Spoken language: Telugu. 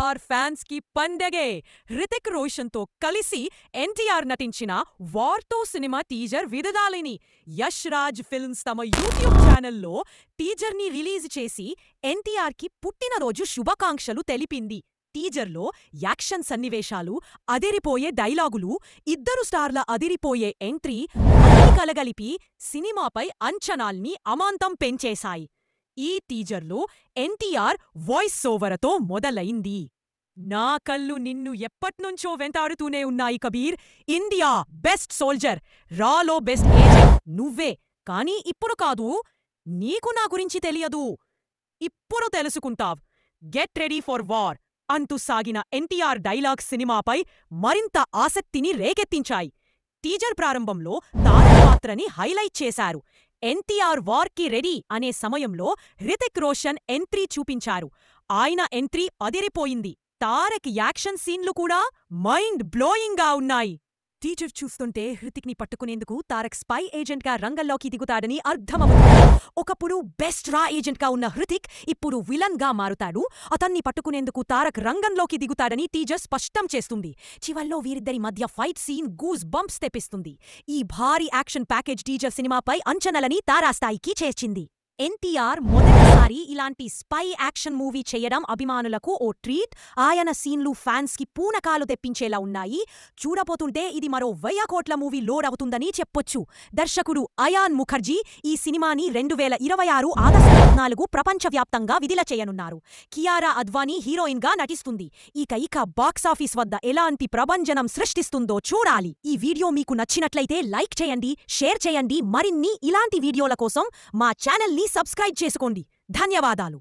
ఎన్టీఆర్ ఫ్యాన్స్ కి పండగే. హృతిక్ రోషన్ తో కలిసి ఎన్టీఆర్ నటించిన వార్తో సినిమా టీజర్ విడుదలైంది. యష్ రాజ్ ఫిల్మ్స్ తమ యూట్యూబ్ ఛానల్లో టీజర్ ని రిలీజ్ చేసి ఎన్టీఆర్ కి పుట్టినరోజు శుభాకాంక్షలు తెలిపింది. టీజర్లో యాక్షన్ సన్నివేశాలు, అదిరిపోయే డైలాగులు, ఇద్దరు స్టార్ల అదిరిపోయే ఎంట్రీ అన్నీ కలగలిపి సినిమాపై అంచనాల్ని అమాంతం పెంచేశాయి. ఈ టీజర్లో ఎన్టీఆర్ వాయిస్ ఓవర్తో మొదలైంది. నా కళ్ళు నిన్ను ఎప్పట్నుంచో వెంటాడుతూనే ఉన్నాయి కబీర్. ఇండియా బెస్ట్ సోల్జర్, రాలో బెస్ట్ ఏజెంట్ నువ్వే. కానీ ఇప్పుడు కాదు. నీకు నా గురించి తెలియదు. ఇప్పుడు తెలుసుకుంటావ్. గెట్ రెడీ ఫర్ వార్ అంటూ సాగిన ఎన్టీఆర్ డైలాగ్ సినిమాపై మరింత ఆసక్తిని రేకెత్తించాయి. టీజర్ ప్రారంభంలో తారక్ పాత్రని హైలైట్ చేశారు. ఎన్టీఆర్ వార్కి రెడీ అనే సమయంలో హృతిక్ రోషన్ ఎంట్రీ చూపించారు. ఆయన ఎంట్రీ అదిరిపోయింది. తారక్ యాక్షన్ సీన్లు కూడా మైండ్ బ్లోయింగ్గా ఉన్నాయి. టీజర్ చూస్తుంటే హృతిక్ని పట్టుకునేందుకు తారక్ స్పై ఏజెంట్గా రంగంలోకి దిగుతాడని అర్థమవుతుంది. ఒకప్పుడు బెస్ట్ రా ఏజెంట్గా ఉన్న హృతిక్ ఇప్పుడు విలన్గా మారుతాడు. అతన్ని పట్టుకునేందుకు తారక్ రంగంలోకి దిగుతాడని టీజర్ స్పష్టం చేస్తుంది. చివర్లో వీరిద్దరి మధ్య ఫైట్ సీన్ గూస్ బంప్స్ తెప్పిస్తుంది. ఈ భారీ యాక్షన్ ప్యాకేజ్ టీజర్ సినిమాపై అంచనాలని తారాస్థాయికి చేర్చింది. ఎన్టీఆర్ మొదటిసారి ఇలాంటి స్పై యాక్షన్ మూవీ చేయడం అభిమానులకు ఓ ట్రీట్. ఆయన సీన్లు ఫ్యాన్స్ కి పూనకాలు తెప్పించేలా ఉన్నాయి. చూడబోతుంటే ఇది మరో 1000 కోట్ల మూవీ లోడ్ అవుతుందని చెప్పొచ్చు. దర్శకుడు అయాన్ ముఖర్జీ ఈ సినిమాని 2026 ఆగస్టు 14 ప్రపంచవ్యాప్తంగా విడుదల చేయనున్నారు. కియారా అద్వానీ హీరోయిన్ గా నటిస్తుంది. ఇక బాక్సాఫీస్ వద్ద ఎలాంటి ప్రభంజనం సృష్టిస్తుందో చూడాలి. ఈ వీడియో మీకు నచ్చినట్లయితే లైక్ చేయండి, షేర్ చేయండి. మరిన్ని ఇలాంటి వీడియోల కోసం మా ఛానల్ని సబ్స్క్రైబ్ చేసుకోండి. ధన్యవాదాలు.